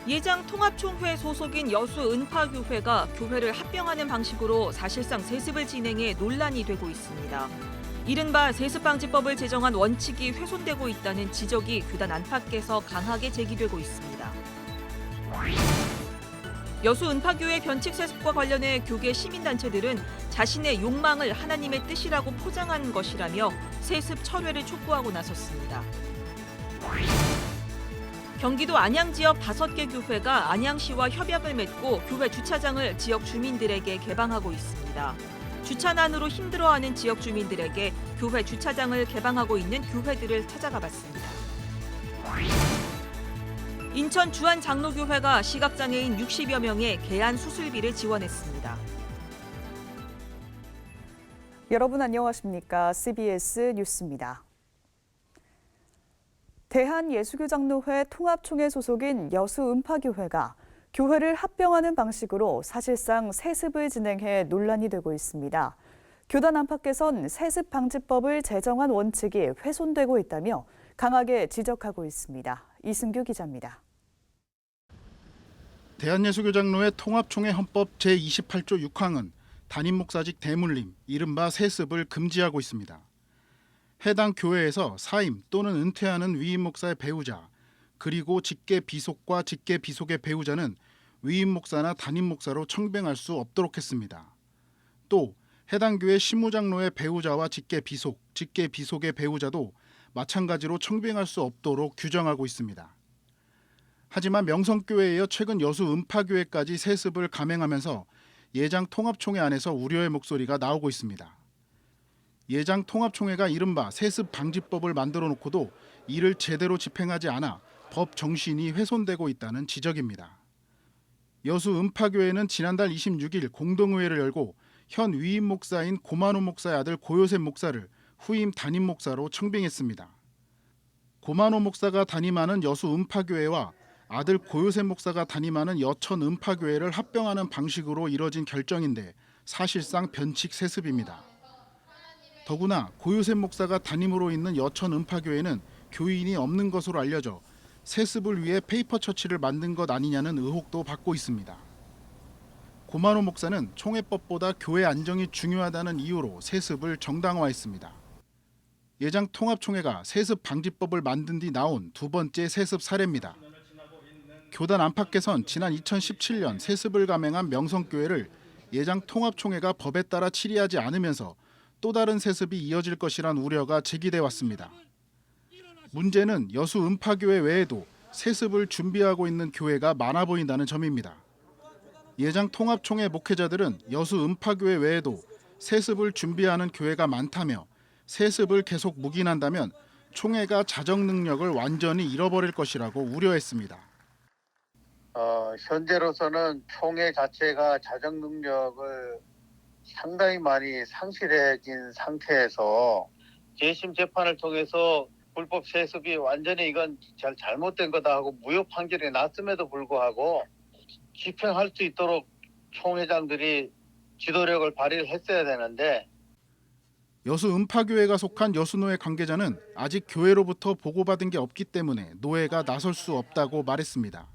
예장 통합총회 소속인 여수 은파교회가 교회를 합병하는 방식으로 사실상 세습을 진행해 논란이 되고 있습니다. 이른바 세습방지법을 제정한 원칙이 훼손되고 있다는 지적이 교단 안팎에서 강하게 제기되고 있습니다. 여수 은파교회 변칙 세습과 관련해 교계 시민단체들은 자신의 욕망을 하나님의 뜻이라고 포장한 것이라며 세습 철회를 촉구하고 나섰습니다. 경기도 안양 지역 5개 교회가 안양시와 협약을 맺고 교회 주차장을 지역 주민들에게 개방하고 있습니다. 주차난으로 힘들어하는 지역 주민들에게 교회 주차장을 개방하고 있는 교회들을 찾아가 봤습니다. 인천 주안 장로교회가 시각장애인 60여 명의 개안 수술비를 지원했습니다. 여러분 안녕하십니까? CBS 뉴스입니다. 대한예수교장로회 통합총회 소속인 여수 은파교회가 교회를 합병하는 방식으로 사실상 세습을 진행해 논란이 되고 있습니다. 교단 안팎에선 세습방지법을 제정한 원칙이 훼손되고 있다며 강하게 지적하고 있습니다. 이승규 기자입니다. 대한예수교장로회 통합총회 헌법 제28조 6항은 담임 목사직 대물림, 이른바 세습을 금지하고 있습니다. 해당 교회에서 사임 또는 은퇴하는 위임 목사의 배우자, 그리고 직계 비속과 직계 비속의 배우자는 위임 목사나 담임 목사로 청빙할 수 없도록 했습니다. 또 해당 교회 시무장로의 배우자와 직계 비속, 직계 비속의 배우자도 마찬가지로 청빙할 수 없도록 규정하고 있습니다. 하지만 명성교회에 이어 최근 여수 은파교회까지 세습을 감행하면서 예장 통합총회 안에서 우려의 목소리가 나오고 있습니다. 예장 통합총회가 이른바 세습 방지법을 만들어 놓고도 이를 제대로 집행하지 않아 법 정신이 훼손되고 있다는 지적입니다. 여수 은파교회는 지난달 26일 공동의회를 열고 현 위임 목사인 고만호 목사의 아들 고요셉 목사를 후임 담임 목사로 청빙했습니다. 고만호 목사가 담임하는 여수 은파교회와 아들 고요셉 목사가 담임하는 여천 은파교회를 합병하는 방식으로 이뤄진 결정인데 사실상 변칙 세습입니다. 더구나 고요셉 목사가 담임으로 있는 여천 은파교회는 교인이 없는 것으로 알려져 세습을 위해 페이퍼 처치를 만든 것 아니냐는 의혹도 받고 있습니다. 고만호 목사는 총회법보다 교회 안정이 중요하다는 이유로 세습을 정당화했습니다. 예장 통합총회가 세습 방지법을 만든 뒤 나온 두 번째 세습 사례입니다. 교단 안팎에선 지난 2017년 세습을 감행한 명성교회를 예장 통합총회가 법에 따라 처리하지 않으면서 또 다른 세습이 이어질 것이란 우려가 제기돼 왔습니다. 문제는 여수 은파교회 외에도 세습을 준비하고 있는 교회가 많아 보인다는 점입니다. 예장 통합총회 목회자들은 여수 은파교회 외에도 세습을 준비하는 교회가 많다며 세습을 계속 묵인한다면 총회가 자정 능력을 완전히 잃어버릴 것이라고 우려했습니다. 현재로서는 총회 자체가 자정 능력을 상당히 많이 상실해진 상태에서 재심 재판을 통해서 불법 세습이 완전히 이건 잘못된 거다 하고 무효 판결이 났음에도 불구하고 집행할 수 있도록 총회장들이 지도력을 발휘를 했어야 되는데 여수 은파교회가 속한 여수노회 관계자는 아직 교회로부터 보고받은 게 없기 때문에 노회가 나설 수 없다고 말했습니다.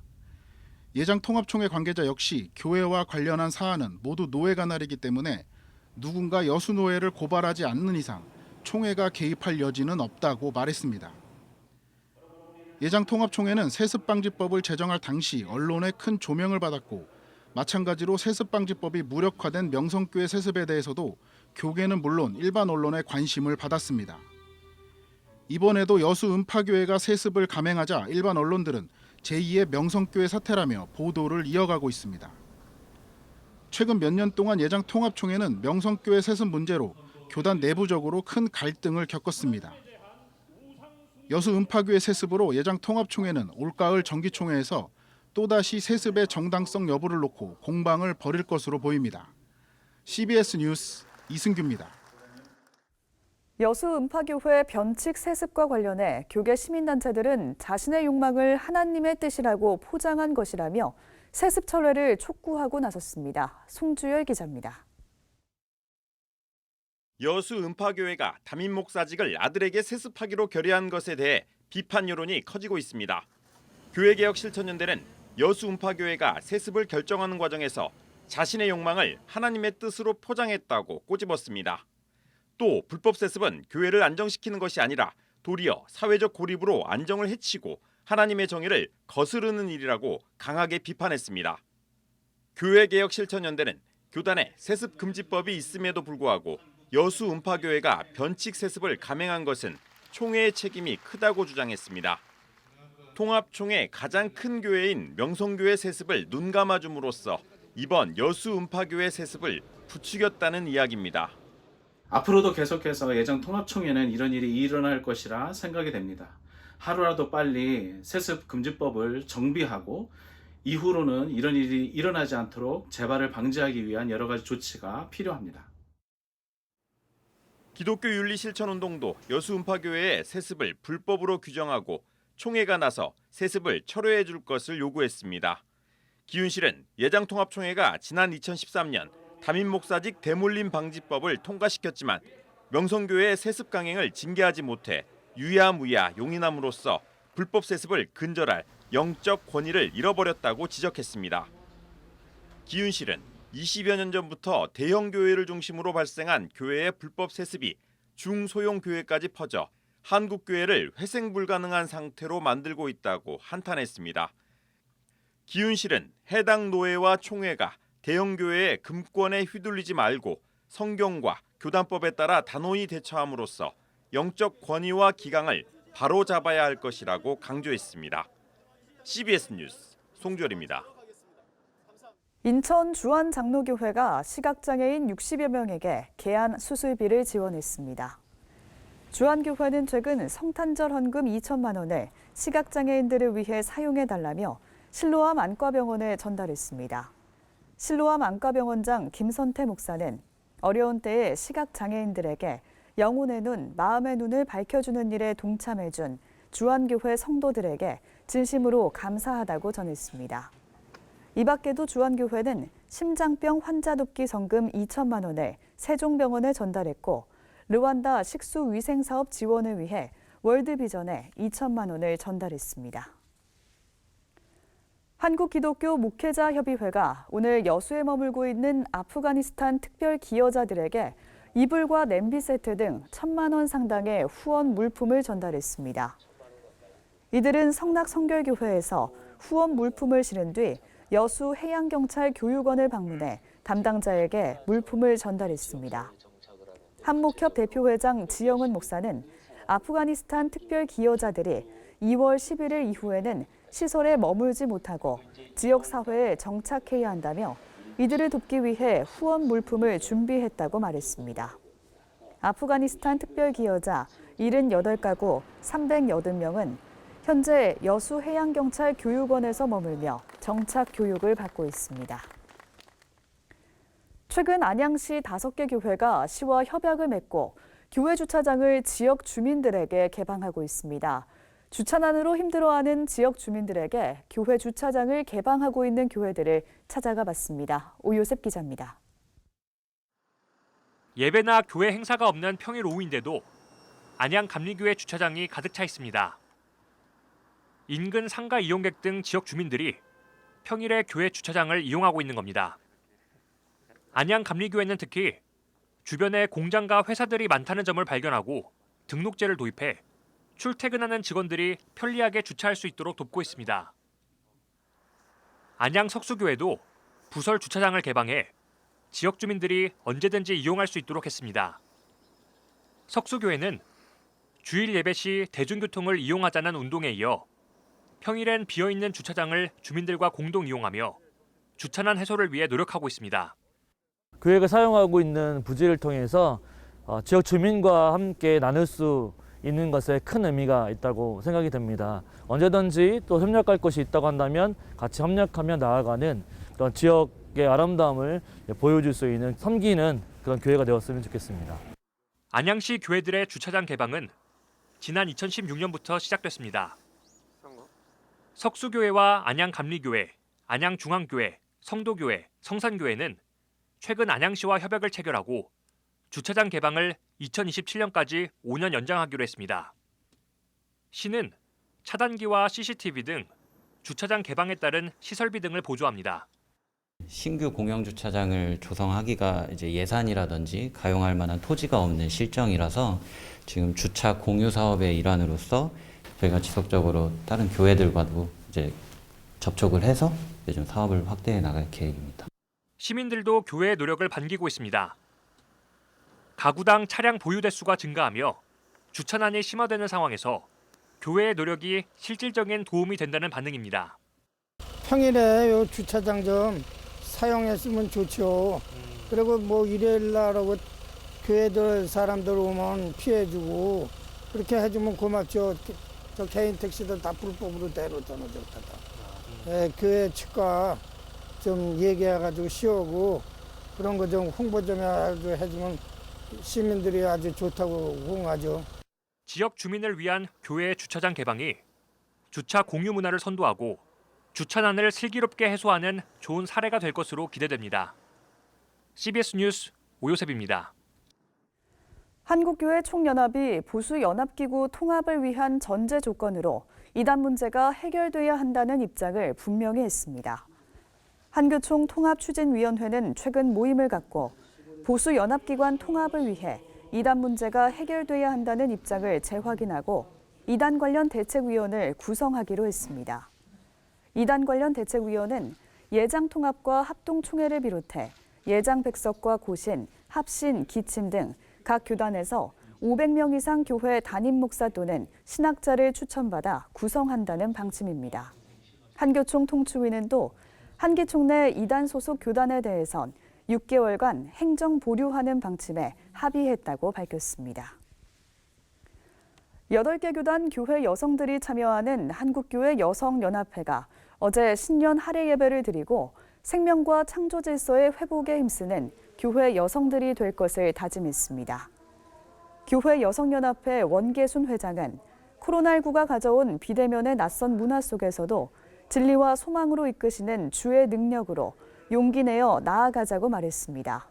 예장 통합총회 관계자 역시 교회와 관련한 사안은 모두 노회가 나르기 때문에 누군가 여수노회를 고발하지 않는 이상 총회가 개입할 여지는 없다고 말했습니다. 예장 통합총회는 세습방지법을 제정할 당시 언론의 큰 조명을 받았고 마찬가지로 세습방지법이 무력화된 명성교회 세습에 대해서도 교계는 물론 일반 언론의 관심을 받았습니다. 이번에도 여수 은파교회가 세습을 감행하자 일반 언론들은 제2의 명성교회 사태라며 보도를 이어가고 있습니다. 최근 몇 년 동안 예장 통합총회는 명성교회 세습 문제로 교단 내부적으로 큰 갈등을 겪었습니다. 여수 은파교회 세습으로 예장 통합총회는 올가을 정기총회에서 또다시 세습의 정당성 여부를 놓고 공방을 벌일 것으로 보입니다. CBS 뉴스 이승규입니다. 여수 은파교회 변칙 세습과 관련해 교계 시민단체들은 자신의 욕망을 하나님의 뜻이라고 포장한 것이라며 세습 철회를 촉구하고 나섰습니다. 송주열 기자입니다. 여수 은파교회가 담임 목사직을 아들에게 세습하기로 결의한 것에 대해 비판 여론이 커지고 있습니다. 교회개혁 실천연대는 여수음파교회가 세습을 결정하는 과정에서 자신의 욕망을 하나님의 뜻으로 포장했다고 꼬집었습니다. 또 불법 세습은 교회를 안정시키는 것이 아니라 도리어 사회적 고립으로 안정을 해치고 하나님의 정의를 거스르는 일이라고 강하게 비판했습니다. 교회개혁실천연대는 교단에 세습금지법이 있음에도 불구하고 여수음파교회가 변칙 세습을 감행한 것은 총회의 책임이 크다고 주장했습니다. 통합총회 가장 큰 교회인 명성교회 세습을 눈감아줌으로써 이번 여수음파교회 세습을 부추겼다는 이야기입니다. 앞으로도 계속해서 예정 통합총회는 이런 일이 일어날 것이라 생각이 됩니다. 하루라도 빨리 세습금지법을 정비하고 이후로는 이런 일이 일어나지 않도록 재발을 방지하기 위한 여러 가지 조치가 필요합니다. 기독교 윤리실천운동도 여수음파교회의 세습을 불법으로 규정하고 총회가 나서 세습을 철회해 줄 것을 요구했습니다. 기윤실은 예장통합총회가 지난 2013년 담임목사직 대물림 방지법을 통과시켰지만 명성교회의 세습 강행을 징계하지 못해 유야무야 용인함으로써 불법 세습을 근절할 영적 권위를 잃어버렸다고 지적했습니다. 기윤실은 20여 년 전부터 대형 교회를 중심으로 발생한 교회의 불법 세습이 중소형 교회까지 퍼져 한국 교회를 회생 불가능한 상태로 만들고 있다고 한탄했습니다. 기윤실은 해당 노회와 총회가 대형 교회의 금권에 휘둘리지 말고 성경과 교단법에 따라 단호히 대처함으로써 영적 권위와 기강을 바로 잡아야 할 것이라고 강조했습니다. CBS 뉴스 송주열입니다. 인천 주안장로교회가 시각장애인 60여 명에게 개안 수술비를 지원했습니다. 주안교회는 최근 성탄절 헌금 2천만 원을 시각장애인들을 위해 사용해달라며 실로암 안과병원에 전달했습니다. 실로암 안과병원장 김선태 목사는 어려운 때에 시각장애인들에게 영혼의 눈, 마음의 눈을 밝혀주는 일에 동참해준 주안교회 성도들에게 진심으로 감사하다고 전했습니다. 이 밖에도 주안교회는 심장병 환자 돕기 성금 2천만 원을 세종병원에 전달했고 르완다 식수위생사업 지원을 위해 월드비전에 2천만 원을 전달했습니다. 한국기독교 목회자협의회가 오늘 여수에 머물고 있는 아프가니스탄 특별 기여자들에게 이불과 냄비 세트 등 1,000만 원 상당의 후원 물품을 전달했습니다. 이들은 성낙성결교회에서 후원 물품을 실은 뒤 여수 해양경찰 교육원을 방문해 담당자에게 물품을 전달했습니다. 한목협 대표회장 지영은 목사는 아프가니스탄 특별 기여자들이 2월 11일 이후에는 시설에 머물지 못하고 지역사회에 정착해야 한다며 이들을 돕기 위해 후원 물품을 준비했다고 말했습니다. 아프가니스탄 특별 기여자 78가구 380명은 현재 여수 해양경찰 교육원에서 머물며 정착 교육을 받고 있습니다. 최근 안양시 5개 교회가 시와 협약을 맺고 교회 주차장을 지역 주민들에게 개방하고 있습니다. 주차난으로 힘들어하는 지역 주민들에게 교회 주차장을 개방하고 있는 교회들을 찾아가 봤습니다. 오요셉 기자입니다. 예배나 교회 행사가 없는 평일 오후인데도 안양 감리교회 주차장이 가득 차 있습니다. 인근 상가 이용객 등 지역 주민들이 평일에 교회 주차장을 이용하고 있는 겁니다. 안양 감리교회는 특히 주변에 공장과 회사들이 많다는 점을 발견하고 등록제를 도입해 출퇴근하는 직원들이 편리하게 주차할 수 있도록 돕고 있습니다. 안양 석수교회도 부설 주차장을 개방해 지역 주민들이 언제든지 이용할 수 있도록 했습니다. 석수교회는 주일 예배 시 대중교통을 이용하자는 운동에 이어 평일엔 비어있는 주차장을 주민들과 공동 이용하며 주차난 해소를 위해 노력하고 있습니다. 교회가 사용하고 있는 부지를 통해서 지역 주민과 함께 나눌 수 있는 것에 큰 의미가 있다고 생각이 됩니다. 언제든지 또 협력할 것이 있다고 한다면 같이 협력하며 나아가는 그런 지역의 아름다움을 보여줄 수 있는 섬기는 그런 교회가 되었으면 좋겠습니다. 안양시 교회들의 주차장 개방은 지난 2016년부터 시작됐습니다. 석수교회와 안양감리교회, 안양중앙교회, 성도교회, 성산교회는 최근 안양시와 협약을 체결하고 주차장 개방을 2027년까지 5년 연장하기로 했습니다. 시는 차단기와 CCTV 등 주차장 개방에 따른 시설비 등을 보조합니다. 신규 공영 주차장을 조성하기가 이제 예산이라든지 가용할 만한 토지가 없는 실정이라서 지금 주차 공유 사업의 일환으로서 저희가 지속적으로 다른 교회들과도 이제 접촉을 해서 좀 사업을 확대해 나갈 계획입니다. 시민들도 교회의 노력을 반기고 있습니다. 가구당 차량 보유 대수가 증가하며 주차난이 심화되는 상황에서 교회의 노력이 실질적인 도움이 된다는 반응입니다. 평일에 요 주차장 좀 사용했으면 좋죠. 그리고 뭐 일요일 날하고 교회들 사람들 오면 피해주고 그렇게 해주면 고맙죠. 저 개인 택시들 다 불법으로 내놓잖아, 저기다가. 교회 측과 좀 얘기해가지고 씌우고 그런 거 좀 홍보 좀 해주면 시민들이 아주 좋다고 호응하죠. 지역 주민을 위한 교회 주차장 개방이 주차 공유 문화를 선도하고 주차난을 슬기롭게 해소하는 좋은 사례가 될 것으로 기대됩니다. CBS 뉴스 오요셉입니다. 한국교회 총연합이 보수연합기구 통합을 위한 전제 조건으로 이단 문제가 해결돼야 한다는 입장을 분명히 했습니다. 한교총 통합추진위원회는 최근 모임을 갖고 보수연합기관 통합을 위해 이단 문제가 해결돼야 한다는 입장을 재확인하고 이단 관련 대책위원을 구성하기로 했습니다. 이단 관련 대책위원은 예장통합과 합동총회를 비롯해 예장백석과 고신, 합신, 기침 등 각 교단에서 500명 이상 교회 담임 목사 또는 신학자를 추천받아 구성한다는 방침입니다. 한교총 통추위는 또 한기총 내 이단 소속 교단에 대해선 6개월간 행정 보류하는 방침에 합의했다고 밝혔습니다. 8개 교단 교회 여성들이 참여하는 한국교회 여성연합회가 어제 신년 할애 예배를 드리고 생명과 창조 질서의 회복에 힘쓰는 교회 여성들이 될 것을 다짐했습니다. 교회 여성연합회 원계순 회장은 코로나19가 가져온 비대면의 낯선 문화 속에서도 진리와 소망으로 이끄시는 주의 능력으로 용기 내어 나아가자고 말했습니다.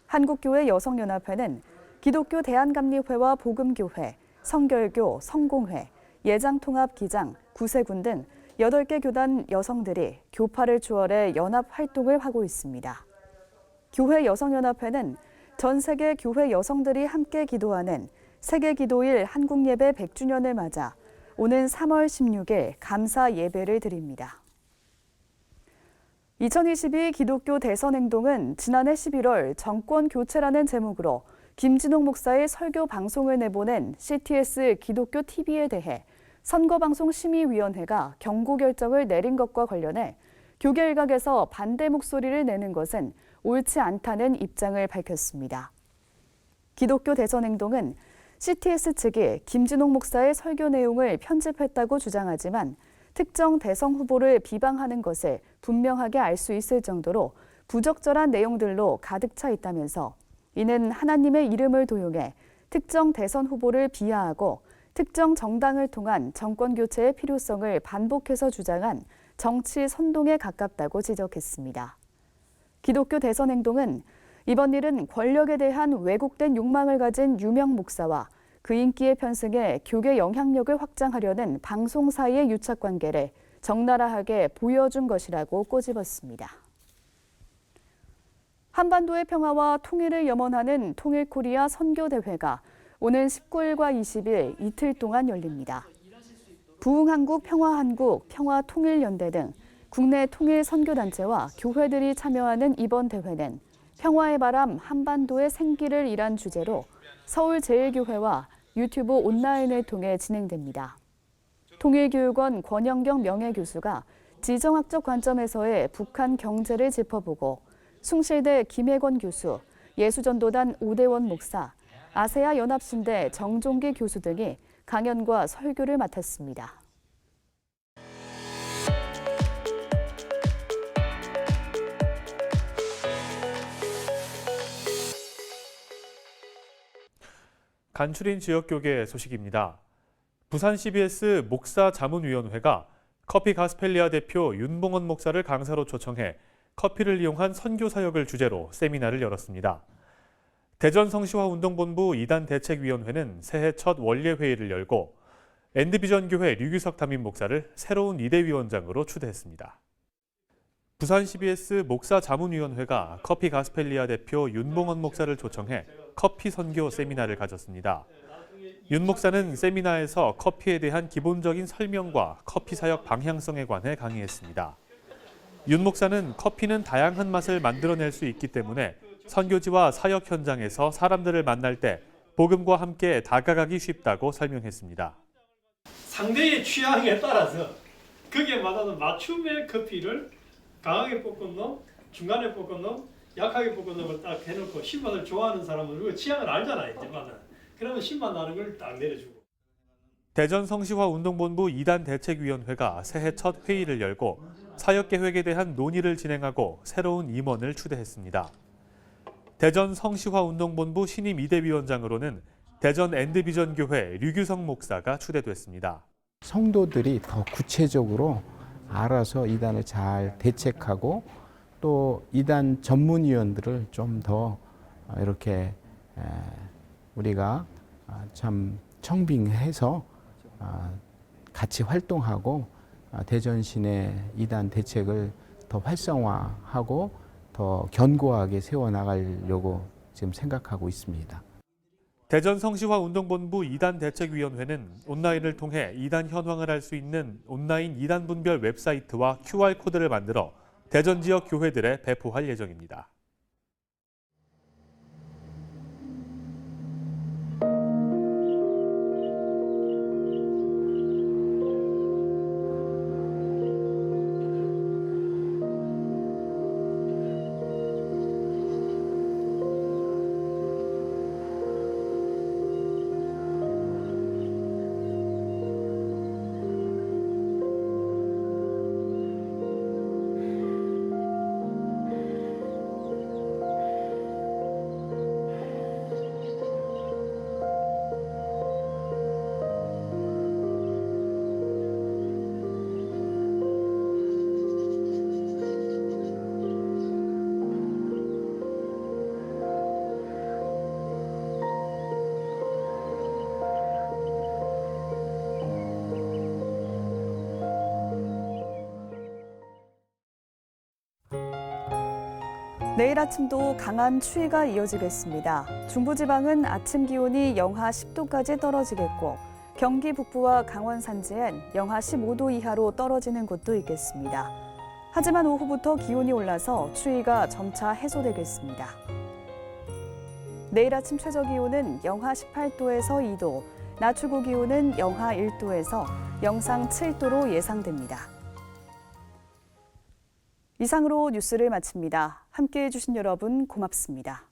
한국교회 여성연합회는 기독교 대한감리회와 복음교회, 성결교, 성공회, 예장통합기장, 구세군 등 8개 교단 여성들이 교파를 추월해 연합 활동을 하고 있습니다. 교회 여성연합회는 전 세계 교회 여성들이 함께 기도하는 세계기도일 한국예배 100주년을 맞아 오는 3월 16일 감사 예배를 드립니다. 2022 기독교 대선행동은 지난해 11월 정권 교체라는 제목으로 김진홍 목사의 설교 방송을 내보낸 CTS 기독교 TV에 대해 선거방송심의위원회가 경고 결정을 내린 것과 관련해 교계 일각에서 반대 목소리를 내는 것은 옳지 않다는 입장을 밝혔습니다. 기독교 대선행동은 CTS 측이 김진홍 목사의 설교 내용을 편집했다고 주장하지만 특정 대선 후보를 비방하는 것을 분명하게 알 수 있을 정도로 부적절한 내용들로 가득 차 있다면서 이는 하나님의 이름을 도용해 특정 대선 후보를 비하하고 특정 정당을 통한 정권 교체의 필요성을 반복해서 주장한 정치 선동에 가깝다고 지적했습니다. 기독교 대선행동은 이번 일은 권력에 대한 왜곡된 욕망을 가진 유명 목사와 그 인기에 편승해 교계 영향력을 확장하려는 방송사의 유착관계를 적나라하게 보여준 것이라고 꼬집었습니다. 한반도의 평화와 통일을 염원하는 통일코리아 선교대회가 오는 19일과 20일 이틀 동안 열립니다. 부흥한국, 평화한국, 평화통일연대 등 국내 통일 선교단체와 교회들이 참여하는 이번 대회는 평화의 바람 한반도의 생기를 이란 주제로 서울제일교회와 유튜브 온라인을 통해 진행됩니다. 통일교육원 권영경 명예교수가 지정학적 관점에서의 북한 경제를 짚어보고 숭실대 김혜권 교수, 예수전도단 오대원 목사, 아세아 연합신대 정종기 교수 등이 강연과 설교를 맡았습니다. 간추린 지역교계 소식입니다. 부산 CBS 목사자문위원회가 커피 가스펠리아 대표 윤봉원 목사를 강사로 초청해 커피를 이용한 선교 사역을 주제로 세미나를 열었습니다. 대전성시화운동본부 2단 대책위원회는 새해 첫 원례회의를 열고 엔드비전교회 류규석 담임 목사를 새로운 이대위원장으로 추대했습니다. 부산 CBS 목사자문위원회가 커피 가스펠리아 대표 윤봉원 목사를 초청해 커피 선교 세미나를 가졌습니다. 윤 목사는 세미나에서 커피에 대한 기본적인 설명과 커피 사역 방향성에 관해 강의했습니다. 윤 목사는 커피는 다양한 맛을 만들어낼 수 있기 때문에 선교지와 사역 현장에서 사람들을 만날 때 복음과 함께 다가가기 쉽다고 설명했습니다. 상대의 취향에 따라서 거기에 맞는 맞춤의 커피를 강하게 볶은 놈, 중간에 볶은 놈, 약하게 볶은 놈을 딱 해놓고 신맛을 좋아하는 사람은 그 취향을 알잖아요. 이제만은. 그러면 신맛 나는 걸 딱 내려주고. 대전 성시화운동본부 2단 대책위원회가 새해 첫 회의를 열고 사역계획에 대한 논의를 진행하고 새로운 임원을 추대했습니다. 대전 성시화운동본부 신임 이대위원장으로는 대전 엔드비전교회 류규성 목사가 추대됐습니다. 성도들이 더 구체적으로 알아서 이단을 잘 대책하고 또 이단 전문위원들을 좀 더 이렇게 우리가 참 청빙해서 같이 활동하고 대전 시내 이단 대책을 더 활성화하고 더 견고하게 세워나가려고 지금 생각하고 있습니다. 대전 성시화운동본부 2단 대책위원회는 온라인을 통해 이단 현황을 알 수 있는 온라인 이단 분별 웹사이트와 QR코드를 만들어 대전 지역 교회들에 배포할 예정입니다. 내일 아침도 강한 추위가 이어지겠습니다. 중부지방은 아침 기온이 영하 10도까지 떨어지겠고 경기 북부와 강원 산지엔 영하 15도 이하로 떨어지는 곳도 있겠습니다. 하지만 오후부터 기온이 올라서 추위가 점차 해소되겠습니다. 내일 아침 최저 기온은 영하 18도에서 2도, 낮 최고 기온은 영하 1도에서 영상 7도로 예상됩니다. 이상으로 뉴스를 마칩니다. 함께해 주신 여러분 고맙습니다.